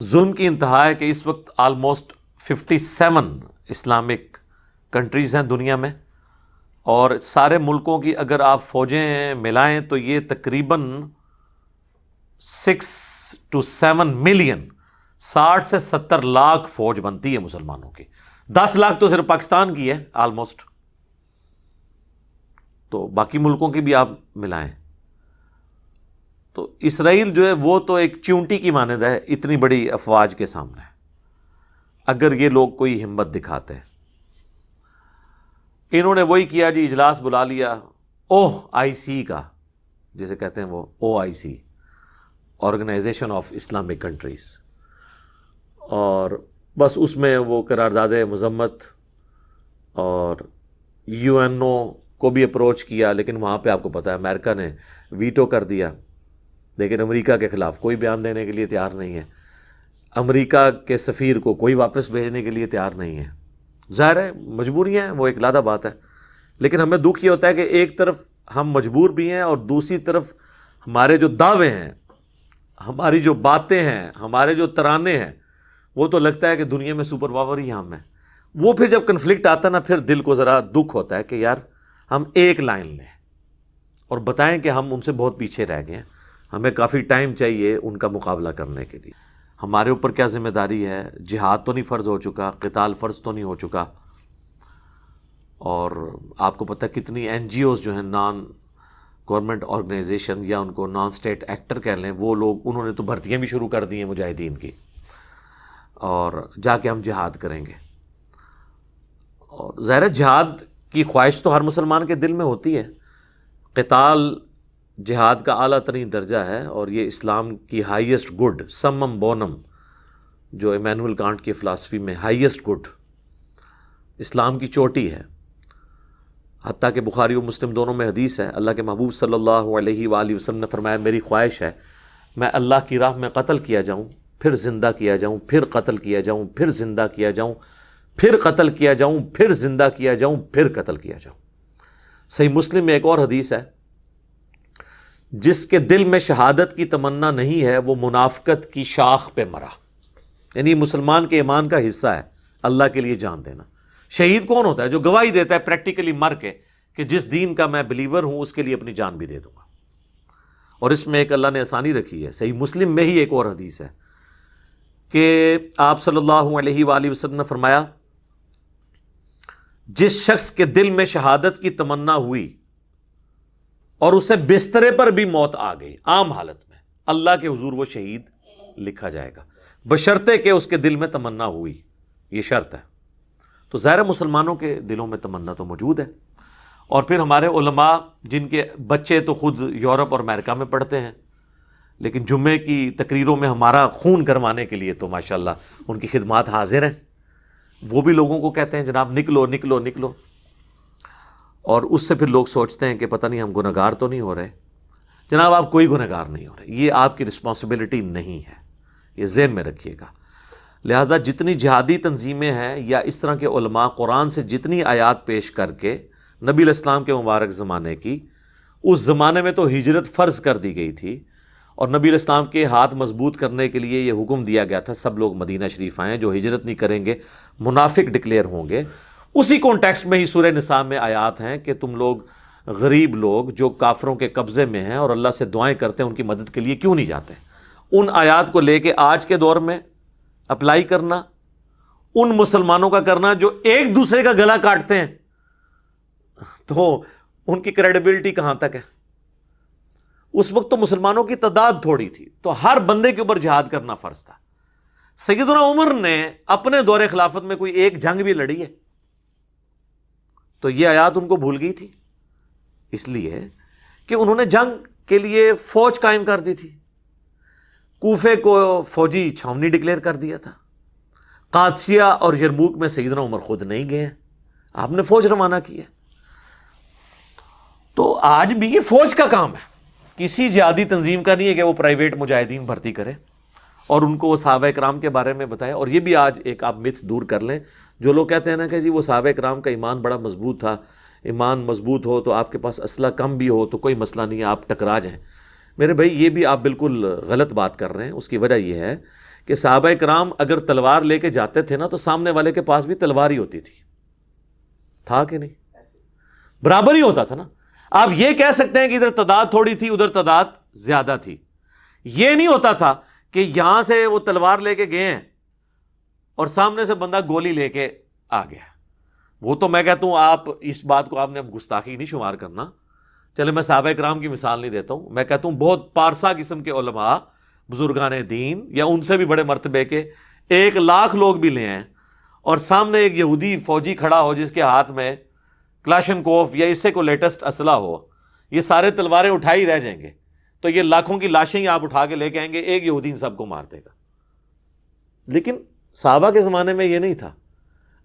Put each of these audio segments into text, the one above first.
ظلم کی انتہا ہے کہ اس وقت آلموسٹ 57 اسلامک کنٹریز ہیں دنیا میں، اور سارے ملکوں کی اگر آپ فوجیں ملائیں تو یہ تقریباً 6 to 7 ملین، 60 سے 70 لاکھ فوج بنتی ہے مسلمانوں کی۔ 10 لاکھ تو صرف پاکستان کی ہے آلموسٹ، تو باقی ملکوں کی بھی آپ ملائیں تو اسرائیل جو ہے وہ تو ایک چیونٹی کی مانند ہے اتنی بڑی افواج کے سامنے، اگر یہ لوگ کوئی ہمت دکھاتے ہیں۔ انہوں نے وہی کیا جی، اجلاس بلا لیا OIC کا، جسے کہتے ہیں وہ OIC، organization of Islamic countries, اور بس اس میں وہ قرارداد مذمت اور UNO کو بھی اپروچ کیا، لیکن وہاں پہ آپ کو پتہ ہے امریکہ نے ویٹو کر دیا، لیکن امریکہ کے خلاف کوئی بیان دینے کے لیے تیار نہیں ہے، امریکہ کے سفیر کو کوئی واپس بھیجنے کے لیے تیار نہیں ہے۔ ظاہر ہے مجبوریاں ہیں، وہ ایک علیحدہ بات ہے، لیکن ہمیں دکھ یہ ہوتا ہے کہ ایک طرف ہم مجبور بھی ہیں اور دوسری طرف ہمارے جو دعوے ہیں، ہماری جو باتیں ہیں، ہمارے جو ترانے ہیں، وہ تو لگتا ہے کہ دنیا میں سپر پاور ہی ہم ہیں۔ وہ پھر جب کنفلکٹ آتا ہے نا، پھر دل کو ذرا دکھ ہوتا ہے کہ یار ہم ایک لائن لیں اور بتائیں کہ ہم ان سے بہت پیچھے رہ گئے ہیں، ہمیں کافی ٹائم چاہیے ان کا مقابلہ کرنے کے لیے۔ ہمارے اوپر کیا ذمہ داری ہے؟ جہاد تو نہیں فرض ہو چکا، قتال فرض تو نہیں ہو چکا، اور آپ کو پتہ کتنی NGOs جو ہیں، نان گورنمنٹ آرگنائزیشن یا ان کو نان اسٹیٹ ایکٹر کہہ لیں، وہ لوگ انہوں نے تو بھرتیاں بھی شروع کر دی ہیں مجاہدین کی، اور جا کے ہم جہاد کریں گے۔ اور ظاہر جہاد کی خواہش تو ہر مسلمان کے دل میں ہوتی ہے، قتال جہاد کا اعلیٰ ترین درجہ ہے، اور یہ اسلام کی ہائیسٹ گڈ، سمم بونم، جو ایمینول کانٹ کی فلاسفی میں ہائیسٹ گڈ، اسلام کی چوٹی ہے۔ حتیٰ کہ بخاری و مسلم دونوں میں حدیث ہے، اللہ کے محبوب صلی اللہ علیہ وآلہ وسلم نے فرمایا میری خواہش ہے میں اللہ کی راہ میں قتل کیا جاؤں، پھر زندہ کیا جاؤں، پھر قتل کیا جاؤں، پھر زندہ کیا جاؤں، پھر قتل کیا جاؤں، پھر زندہ کیا جاؤں، پھر قتل کیا جاؤں۔ صحیح مسلم میں ایک اور حدیث ہے، جس کے دل میں شہادت کی تمنا نہیں ہے وہ منافقت کی شاخ پہ مرا، یعنی مسلمان کے ایمان کا حصہ ہے اللہ کے لیے جان دینا۔ شہید کون ہوتا ہے؟ جو گواہی دیتا ہے پریکٹیکلی مر کے کہ جس دین کا میں بلیور ہوں اس کے لیے اپنی جان بھی دے دوں گا، اور اس میں ایک اللہ نے آسانی رکھی ہے۔ صحیح مسلم میں ہی ایک اور حدیث ہے کہ آپ صلی اللہ علیہ وآلہ وسلم نے فرمایا جس شخص کے دل میں شہادت کی تمنا ہوئی اور اسے بسترے پر بھی موت آ گئی عام حالت میں، اللہ کے حضور وہ شہید لکھا جائے گا، بشرطے کہ اس کے دل میں تمنا ہوئی، یہ شرط ہے۔ تو ظاہر مسلمانوں کے دلوں میں تمنا تو موجود ہے، اور پھر ہمارے علماء جن کے بچے تو خود یورپ اور امریکہ میں پڑھتے ہیں، لیکن جمعے کی تقریروں میں ہمارا خون کروانے کے لیے تو ماشاءاللہ ان کی خدمات حاضر ہیں، وہ بھی لوگوں کو کہتے ہیں جناب نکلو نکلو نکلو، اور اس سے پھر لوگ سوچتے ہیں کہ پتہ نہیں ہم گنہگار تو نہیں ہو رہے۔ جناب آپ کوئی گنہگار نہیں ہو رہے، یہ آپ کی رسپانسبلٹی نہیں ہے، یہ ذہن میں رکھیے گا۔ لہٰذا جتنی جہادی تنظیمیں ہیں یا اس طرح کے علماء قرآن سے جتنی آیات پیش کر کے نبی علیہ السلام کے مبارک زمانے کی، اس زمانے میں تو ہجرت فرض کر دی گئی تھی، اور نبی علیہ السلام کے ہاتھ مضبوط کرنے کے لیے یہ حکم دیا گیا تھا سب لوگ مدینہ شریف آئیں، جو ہجرت نہیں کریں گے منافق ڈکلیئر ہوں گے۔ اسی کانٹیکسٹ میں ہی سورہ نساء میں آیات ہیں کہ تم لوگ غریب لوگ جو کافروں کے قبضے میں ہیں اور اللہ سے دعائیں کرتے ہیں ان کی مدد کے لیے کیوں نہیں جاتے؟ ان آیات کو لے کے آج کے دور میں اپلائی کرنا، ان مسلمانوں کا کرنا جو ایک دوسرے کا گلا کاٹتے ہیں، تو ان کی کریڈیبلٹی کہاں تک ہے؟ اس وقت تو مسلمانوں کی تعداد تھوڑی تھی، تو ہر بندے کے اوپر جہاد کرنا فرض تھا۔ سیدنا عمر نے اپنے دور خلافت میں کوئی ایک جنگ بھی لڑی ہے؟ تو یہ آیات ان کو بھول گئی تھی، اس لیے کہ انہوں نے جنگ کے لیے فوج قائم کر دی تھی، کوفے کو فوجی چھاونی ڈکلیئر کر دیا تھا، قادسیہ اور یرموک میں سیدنا عمر خود نہیں گئے ہیں، آپ نے فوج روانہ کی ہے۔ تو آج بھی یہ فوج کا کام ہے، کسی جہادی تنظیم کا نہیں ہے کہ وہ پرائیویٹ مجاہدین بھرتی کرے اور ان کو وہ صحابہ کرام کے بارے میں بتائے۔ اور یہ بھی آج ایک آپ مت دور کر لیں، جو لوگ کہتے ہیں نا کہ جی وہ صحابہ کرام کا ایمان بڑا مضبوط تھا، ایمان مضبوط ہو تو آپ کے پاس اسلحہ کم بھی ہو تو کوئی مسئلہ نہیں ہے، آپ ٹکرا جائیں۔ میرے بھائی یہ بھی آپ بالکل غلط بات کر رہے ہیں۔ اس کی وجہ یہ ہے کہ صحابہ کرام اگر تلوار لے کے جاتے تھے نا تو سامنے والے کے پاس بھی تلوار ہی ہوتی تھی. تھا کہ نہیں؟ برابر ہی ہوتا تھا نا. آپ یہ کہہ سکتے ہیں کہ ادھر تعداد تھوڑی تھی ادھر تعداد زیادہ تھی. یہ نہیں ہوتا تھا کہ یہاں سے وہ تلوار لے کے گئے ہیں اور سامنے سے بندہ گولی لے کے آ گیا. وہ تو میں کہتا ہوں آپ اس بات کو آپ نے اب گستاخی نہیں شمار کرنا. چلے میں صحابہ کرام کی مثال نہیں دیتا ہوں, میں کہتا ہوں بہت پارسا قسم کے علماء بزرگان دین یا ان سے بھی بڑے مرتبے کے 1,00,000 لوگ بھی لے ہیں اور سامنے ایک یہودی فوجی کھڑا ہو جس کے ہاتھ میں کلاشنکوف یا اس سے کوئی لیٹسٹ اسلحہ ہو, یہ سارے تلواریں اٹھائی ہی رہ جائیں گے, تو یہ لاکھوں کی لاشیں ہی آپ اٹھا کے لے کے آئیں گے, ایک یہودی ان سب کو مار دے گا. لیکن صحابہ کے زمانے میں یہ نہیں تھا.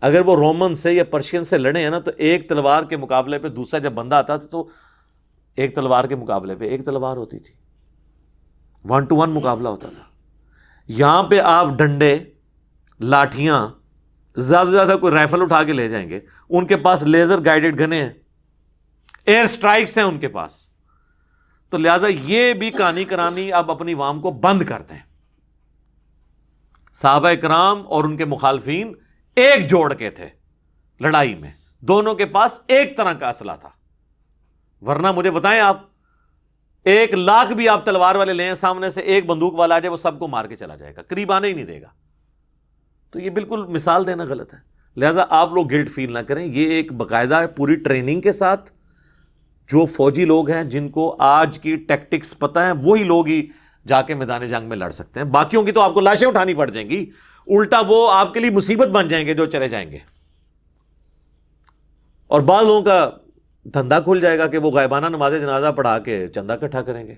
اگر وہ رومن سے یا پرشین سے لڑے ہیں نا تو ایک تلوار کے مقابلے پہ دوسرا جب بندہ آتا تھا تو ایک تلوار کے مقابلے پہ ایک تلوار ہوتی تھی, 1 to 1 مقابلہ ہوتا تھا. یہاں پہ آپ ڈنڈے, لاٹھیاں, زیادہ سے زیادہ کوئی رائفل اٹھا کے لے جائیں گے, ان کے پاس لیزر گائیڈڈ گنیں ہیں, ایئر سٹرائکس ہیں ان کے پاس. تو لہذا یہ بھی کہانی کرانی اب اپنی عوام کو بند کرتے ہیں. صحابہ کرام اور ان کے مخالفین ایک جوڑ کے تھے لڑائی میں, دونوں کے پاس ایک طرح کا اسلحہ تھا. ورنہ مجھے بتائیں آپ 1,00,000 بھی آپ تلوار والے لیں, سامنے سے ایک بندوق والا آ جائے وہ سب کو مار کے چلا جائے گا, قریب آنے ہی نہیں دے گا. تو یہ بالکل مثال دینا غلط ہے. لہٰذا آپ لوگ گلٹ فیل نہ کریں, یہ ایک باقاعدہ پوری ٹریننگ کے ساتھ جو فوجی لوگ ہیں جن کو آج کی ٹیکٹکس پتہ ہیں وہی لوگ ہی جا کے میدان جنگ میں لڑ سکتے ہیں. باقیوں کی تو آپ کو لاشیں اٹھانی پڑ جائیں گی, الٹا وہ آپ کے لیے مصیبت بن جائیں گے جو چلے جائیں گے. اور بعض لوگوں کا دھندا کھل جائے گا کہ وہ غائبانہ نماز جنازہ پڑھا کے چندہ اکٹھا کریں گے.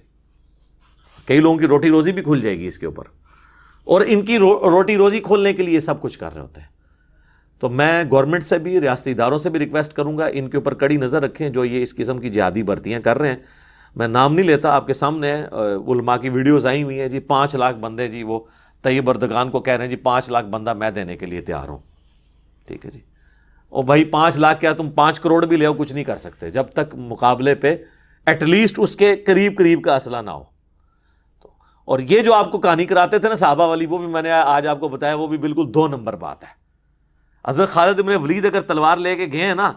کئی لوگوں کی روٹی روزی بھی کھل جائے گی اس کے اوپر, اور ان کی روٹی روزی کھولنے کے لیے سب کچھ کر رہے ہوتے ہیں. تو میں گورنمنٹ سے بھی, ریاستی اداروں سے بھی ریکویسٹ کروں گا ان کے اوپر کڑی نظر رکھیں جو یہ اس قسم کی جہادی بھرتیاں کر رہے ہیں. میں نام نہیں لیتا, آپ کے سامنے علماء کی ویڈیوز آئی ہوئی ہیں جی, 5 لاکھ بندے جی وہ طیب اردگان کو کہہ رہے ہیں جی 5 لاکھ بندہ میں دینے کے لیے تیار ہوں. ٹھیک ہے جی, اور بھائی 5 لاکھ کیا تم 5 کروڑ بھی لے ہو کچھ نہیں کر سکتے جب تک مقابلے پہ ایٹ لیسٹ اس کے قریب کا اسلحہ نہ ہو. اور یہ جو آپ کو کہانی کراتے تھے نا صحابہ والی, وہ بھی میں نے آج آپ کو بتایا, وہ بھی بالکل 2 نمبر بات ہے. حضرت خالد بن ولید اگر تلوار لے کے گئے ہیں نا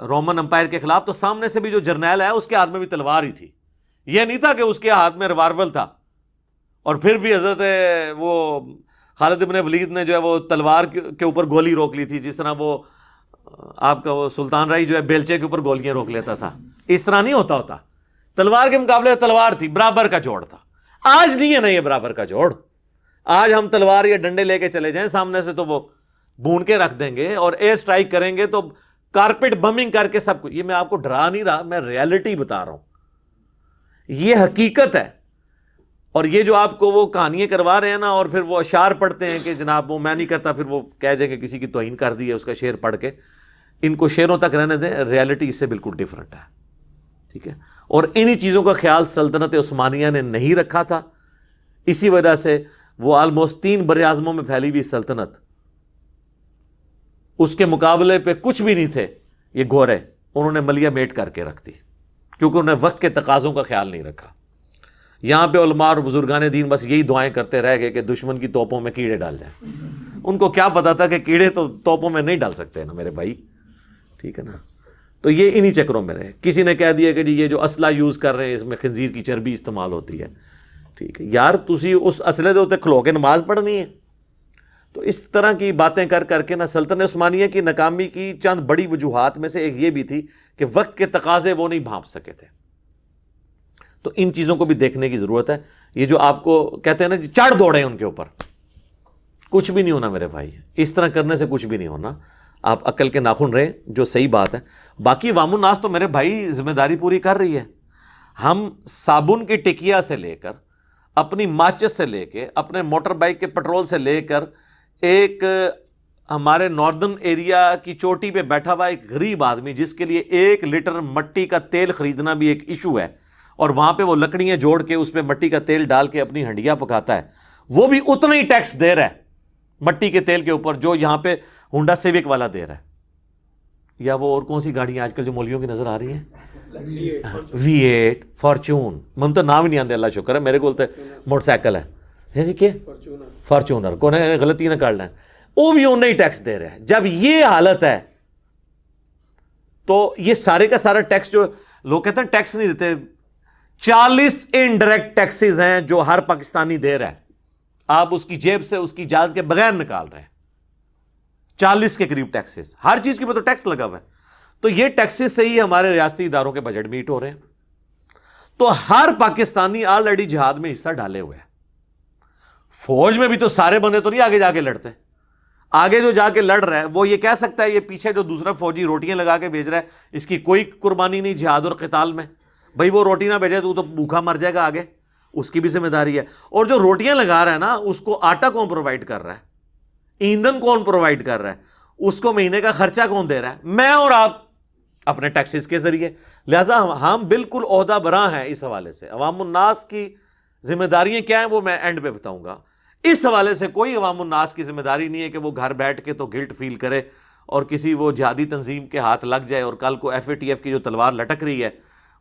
رومن امپائر کے خلاف, تو سامنے سے بھی جو جرنیل ہے اس کے ہاتھ میں بھی تلوار ہی تھی. یہ نہیں تھا کہ اس کے ہاتھ میں ریوالور تھا اور پھر بھی حضرت وہ خالد بن ولید نے جو ہے وہ تلوار کے اوپر گولی روک لی تھی, جس طرح وہ آپ کا وہ سلطان رائی جو ہے بیلچے کے اوپر گولیاں روک لیتا تھا. اس طرح نہیں ہوتا. تلوار کے مقابلے تلوار تھی, برابر کا جوڑ تھا. آج نہیں ہے نا یہ برابر کا جوڑ. آج ہم تلوار یا ڈنڈے لے کے چلے جائیں سامنے سے تو وہ بھون کے رکھ دیں گے, اور ایئر سٹرائک کریں گے تو کارپیٹ بمنگ کر کے سب کچھ. یہ میں آپ کو ڈرا نہیں رہا, میں ریالٹی بتا رہا ہوں, یہ حقیقت ہے. اور یہ جو آپ کو وہ کہانیاں کروا رہے ہیں نا, اور پھر وہ اشعار پڑھتے ہیں کہ جناب وہ میں نہیں کرتا, پھر وہ کہہ دیں کہ کسی کی توہین کر دی ہے اس کا شعر پڑھ کے, ان کو شعروں تک رہنے دیں. ریالٹی اس سے بالکل ڈیفرنٹ ہے. ٹھیک ہے, اور انہی چیزوں کا خیال سلطنت عثمانیہ نے نہیں رکھا تھا. اسی وجہ سے وہ آلموسٹ 3 براعظموں میں پھیلی ہوئی سلطنت, اس کے مقابلے پہ کچھ بھی نہیں تھے یہ گورے, انہوں نے ملیہ میٹ کر کے رکھ دی کیونکہ انہوں نے وقت کے تقاضوں کا خیال نہیں رکھا. یہاں پہ علماء اور بزرگان دین بس یہی دعائیں کرتے رہ گئے کہ دشمن کی توپوں میں کیڑے ڈال جائیں. ان کو کیا پتا تھا کہ کیڑے تو توپوں میں نہیں ڈال سکتے نا میرے بھائی. ٹھیک ہے نا, تو یہ انہی چکروں میں رہے. کسی نے کہہ دیا کہ جی یہ جو اسلحہ یوز کر رہے ہیں اس میں خنزیر کی چربی استعمال ہوتی ہے. ٹھیک ہے یار, تسی اس اسلحے دے اوتے کھلو کے نماز پڑھنی ہے. تو اس طرح کی باتیں کر کر کے نا سلطنت عثمانیہ کی ناکامی کی چند بڑی وجوہات میں سے ایک یہ بھی تھی کہ وقت کے تقاضے وہ نہیں بھانپ سکے تھے. تو ان چیزوں کو بھی دیکھنے کی ضرورت ہے. یہ جو آپ کو کہتے ہیں نا جی چڑھ دوڑے ان کے اوپر, کچھ بھی نہیں ہونا میرے بھائی. اس طرح کرنے سے کچھ بھی نہیں ہونا. آپ عقل کے ناخن رہیں, جو صحیح بات ہے. باقی عوام الناس تو میرے بھائی ذمہ داری پوری کر رہی ہے. ہم صابن کی ٹکیا سے لے کر, اپنی ماچس سے لے کے, اپنے موٹر بائک کے پٹرول سے لے کر, ایک ہمارے ناردرن ایریا کی چوٹی پہ بیٹھا ہوا ایک غریب آدمی جس کے لیے 1 لیٹر مٹی کا تیل خریدنا بھی ایک ایشو ہے, اور وہاں پہ وہ لکڑیاں جوڑ کے اس پہ مٹی کا تیل ڈال کے اپنی ہنڈیا پکاتا ہے, وہ بھی اتنا ہی ٹیکس دے رہا ہے مٹی کے تیل کے اوپر جو یہاں پہ ہونڈا سیوک والا دے رہا ہے. یا وہ اور کون سی گاڑیاں آج کل جو مولویوں کی نظر آ رہی ہیں, V8 فارچون, من تو نام ہی نہیں آتے, اللہ شکر ہے میرے کو موٹر سائیکل ہے. جی کہ فارچونر کو غلطی نہ کر لیں، وہ بھی انہیں ہی ٹیکس دے رہے ہیں۔ جب یہ حالت ہے تو یہ سارے کا سارا ٹیکس جو لوگ کہتے ہیں ٹیکس نہیں دیتے، 40 انڈائریکٹ ٹیکسز ہیں جو ہر پاکستانی دے رہا ہے، آپ اس کی جیب سے اس کی اجازت کے بغیر نکال رہے ہیں، 40 کے قریب ٹیکسز، ہر چیز کے اوپر تو ٹیکس لگا ہوا ہے۔ تو یہ ٹیکسز سے ہی ہمارے ریاستی اداروں کے بجٹ میٹ ہو رہے ہیں۔ تو ہر پاکستانی آلریڈی جہاد میں حصہ ڈالے ہوئے ہیں۔ فوج میں بھی تو سارے بندے تو نہیں آگے جا کے لڑتے، آگے جو جا کے لڑ رہا ہے وہ یہ کہہ سکتا ہے یہ پیچھے جو دوسرا فوجی روٹیاں لگا کے بھیج رہا ہے اس کی کوئی قربانی نہیں جہاد اور قتال میں، بھائی وہ روٹی نہ بھیجے تو بھوکا مر جائے گا آگے، اس کی بھی ذمہ داری ہے۔ اور جو روٹیاں لگا رہا ہے نا اس کو آٹا کون پرووائڈ کر رہا ہے، ایندھن کون پرووائڈ کر رہا ہے، اس کو مہینے کا خرچہ کون دے رہا ہے؟ میں اور آپ اپنے ٹیکسز کے ذریعے۔ لہٰذا ہم بالکل عہدہ براں ہیں اس حوالے سے۔ عوام الناس کی ذمہ داریاں کیا ہیں وہ میں اینڈ پہ بتاؤں گا۔ اس حوالے سے کوئی عوام الناس کی ذمہ داری نہیں ہے کہ وہ گھر بیٹھ کے تو گلٹ فیل کرے اور کسی وہ جہادی تنظیم کے ہاتھ لگ جائے، اور کل کو FATF کی جو تلوار لٹک رہی ہے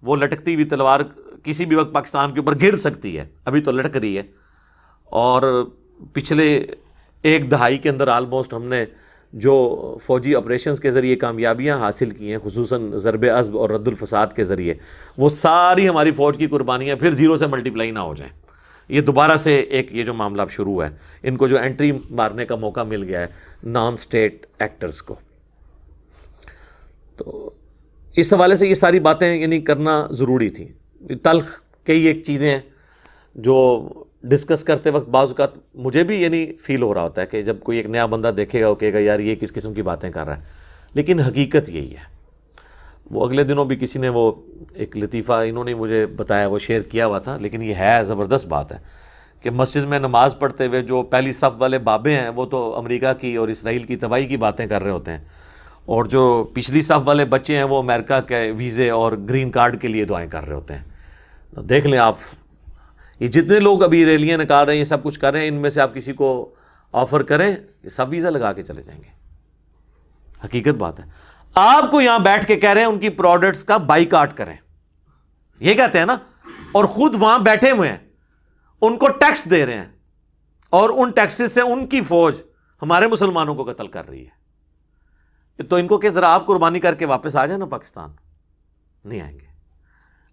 وہ لٹکتی ہوئی تلوار کسی بھی وقت پاکستان کے اوپر گر سکتی ہے، ابھی تو لٹک رہی ہے۔ اور پچھلے ایک دہائی کے اندر آلموسٹ ہم نے جو فوجی آپریشنز کے ذریعے کامیابیاں حاصل کی ہیں، خصوصاً ضرب عصب اور رد الفساد کے ذریعے، وہ ساری ہماری فوج کی قربانیاں پھر زیرو سے ملٹیپلائی نہ ہو جائیں۔ یہ دوبارہ سے ایک یہ جو معاملہ اب شروع ہے، ان کو جو انٹری مارنے کا موقع مل گیا ہے نان سٹیٹ ایکٹرز کو، تو اس حوالے سے یہ ساری باتیں یعنی کرنا ضروری تھی۔ تلخ کئی ایک چیزیں ہیں جو ڈسکس کرتے وقت بعض اوقات مجھے بھی یعنی فیل ہو رہا ہوتا ہے کہ جب کوئی ایک نیا بندہ دیکھے گا وہ کہے گا یار یہ کس قسم کی باتیں کر رہا ہے، لیکن حقیقت یہی ہے۔ وہ اگلے دنوں بھی کسی نے وہ ایک لطیفہ انہوں نے مجھے بتایا، وہ شیئر کیا ہوا تھا، لیکن یہ ہے زبردست بات ہے کہ مسجد میں نماز پڑھتے ہوئے جو پہلی صف والے بابے ہیں وہ تو امریکہ کی اور اسرائیل کی تباہی کی باتیں کر رہے ہوتے ہیں، اور جو پچھلی صف والے بچے ہیں وہ امریکہ کے ویزے اور گرین کارڈ کے لیے دعائیں کر رہے ہوتے ہیں۔ تو دیکھ لیں آپ، یہ جتنے لوگ ابھی ریلیاں نکال رہے ہیں، یہ سب کچھ کر رہے ہیں، ان میں سے آپ کسی کو آفر کریں یہ سب ویزا لگا کے چلے جائیں گے۔ حقیقت بات ہے۔ آپ کو یہاں بیٹھ کے کہہ رہے ہیں ان کی پروڈکٹس کا بائیکاٹ کریں، یہ کہتے ہیں نا، اور خود وہاں بیٹھے ہوئے ہیں، ان کو ٹیکس دے رہے ہیں، اور ان ٹیکسز سے ان کی فوج ہمارے مسلمانوں کو قتل کر رہی ہے۔ تو ان کو کہ ذرا آپ قربانی کر کے واپس آ جائیں نا پاکستان، نہیں آئیں گے۔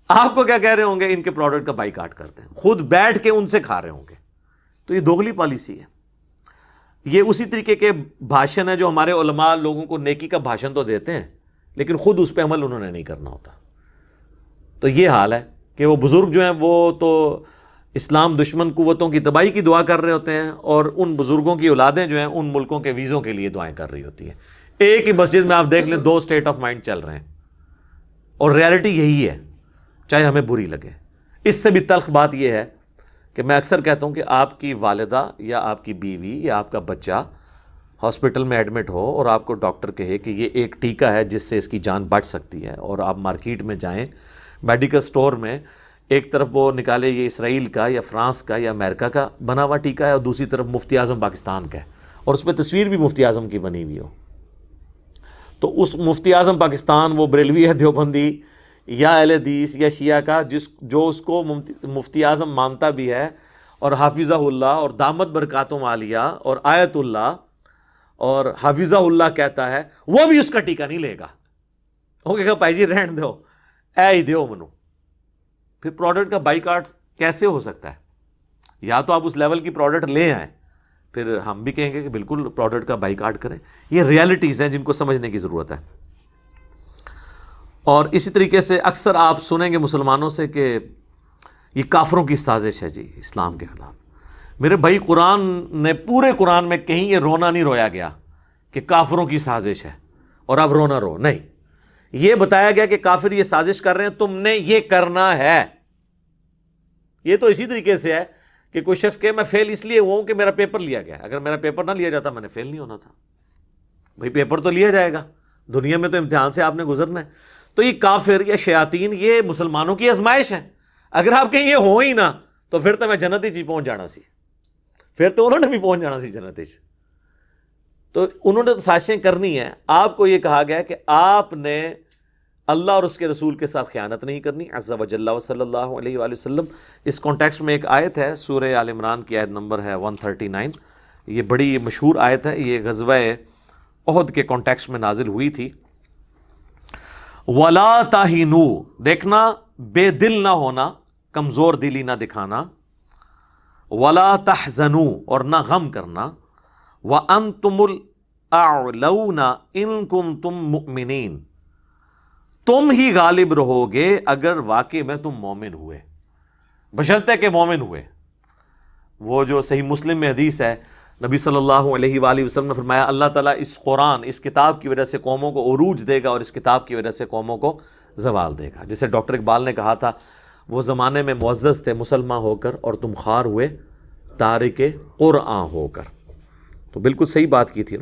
آپ کو کیا کہہ رہے ہوں گے؟ ان کے پروڈکٹ کا بائیکاٹ کرتے ہیں، خود بیٹھ کے ان سے کھا رہے ہوں گے۔ تو یہ دوغلی پالیسی ہے۔ یہ اسی طریقے کے بھاشن ہے جو ہمارے علماء لوگوں کو نیکی کا بھاشن تو دیتے ہیں لیکن خود اس پہ عمل انہوں نے نہیں کرنا ہوتا۔ تو یہ حال ہے کہ وہ بزرگ جو ہیں وہ تو اسلام دشمن قوتوں کی تباہی کی دعا کر رہے ہوتے ہیں، اور ان بزرگوں کی اولادیں جو ہیں ان ملکوں کے ویزوں کے لیے دعائیں کر رہی ہوتی ہیں۔ ایک ہی مسجد میں آپ دیکھ لیں 2 اسٹیٹ آف مائنڈ چل رہے ہیں، اور ریالٹی یہی ہے، چاہے ہمیں بری لگے۔ اس سے بھی تلخ بات یہ ہے کہ میں اکثر کہتا ہوں کہ آپ کی والدہ یا آپ کی بیوی یا آپ کا بچہ ہاسپٹل میں ایڈمٹ ہو اور آپ کو ڈاکٹر کہے کہ یہ ایک ٹیکہ ہے جس سے اس کی جان بچ سکتی ہے، اور آپ مارکیٹ میں جائیں میڈیکل سٹور میں، ایک طرف وہ نکالے یہ اسرائیل کا یا فرانس کا یا امریکہ کا بنا ہوا ٹیکہ ہے، اور دوسری طرف مفتی اعظم پاکستان کا ہے، اور اس پہ تصویر بھی مفتی اعظم کی بنی ہوئی ہو، تو اس مفتی اعظم پاکستان وہ بریلوی ہے، دیوبندی یا اہل حدیث یا شیعہ کا جو اس کو مفتی اعظم مانتا بھی ہے اور حافظہ اللہ اور دامت برکاتہم عالیہ اور آیت اللہ اور حافظہ اللہ کہتا ہے، وہ بھی اس کا ٹیکہ نہیں لے گا۔ وہ کہے گا بھائی جی رہن دو، اے ہی دیو منو۔ پھر پروڈکٹ کا بائیکاٹ کیسے ہو سکتا ہے؟ یا تو آپ اس لیول کی پروڈکٹ لے آئیں، پھر ہم بھی کہیں گے کہ بالکل پروڈکٹ کا بائیکاٹ کریں۔ یہ ریالٹیز ہیں جن کو سمجھنے کی ضرورت ہے۔ اور اسی طریقے سے اکثر آپ سنیں گے مسلمانوں سے کہ یہ کافروں کی سازش ہے جی اسلام کے خلاف۔ میرے بھائی قرآن نے پورے قرآن میں کہیں یہ رونا نہیں رویا گیا کہ کافروں کی سازش ہے اور اب رونا رو، نہیں، یہ بتایا گیا کہ کافر یہ سازش کر رہے ہیں، تم نے یہ کرنا ہے۔ یہ تو اسی طریقے سے ہے کہ کوئی شخص کہے میں فیل اس لیے ہوا ہوں کہ میرا پیپر لیا گیا، اگر میرا پیپر نہ لیا جاتا میں نے فیل نہیں ہونا تھا۔ بھائی پیپر تو لیا جائے گا، دنیا میں تو امتحان سے آپ نے گزرنا ہے۔ تو یہ کافر یا شیاطین یہ مسلمانوں کی آزمائش ہے۔ اگر آپ کہیں یہ ہو ہی نہ تو پھر تو میں جنت ہی پہنچ جانا سی، پھر تو انہوں نے بھی پہنچ جانا سی جنت ہی۔ تو انہوں نے تو سازشیں کرنی ہے۔ آپ کو یہ کہا گیا کہ آپ نے اللہ اور اس کے رسول کے ساتھ خیانت نہیں کرنی عز و جل و صلی اللہ علیہ وآلہ وسلم۔ اس کانٹیکسٹ میں ایک آیت ہے سورہ آل عمران کی آیت نمبر ہے 139، یہ بڑی مشہور آیت ہے، یہ غزوہ احد کے کانٹیکسٹ میں نازل ہوئی تھی۔ وَلَا تَهِنُوا، دیکھنا بے دل نہ ہونا، کمزور دلی نہ دکھانا، وَلَا تَحْزَنُوا، اور نہ غم کرنا، وَأَنْتُمُ الْأَعْلَوْنَ إِن كُنتُم مُؤْمِنِينَ، تم ہی غالب رہو گے اگر واقعی میں تم مومن ہوئے، بشرطے کہ مومن ہوئے۔ وہ جو صحیح مسلم میں حدیث ہے، نبی صلی اللہ علیہ وآلہ وسلم نے فرمایا اللہ تعالیٰ اس قرآن، اس کتاب کی وجہ سے قوموں کو عروج دے گا اور اس کتاب کی وجہ سے قوموں کو زوال دے گا۔ جسے ڈاکٹر اقبال نے کہا تھا وہ زمانے میں معزز تھے مسلمان ہو کر اور تم خوار ہوئے تارک قرآن ہو کر۔ تو بالکل صحیح بات کی تھی انہوں نے۔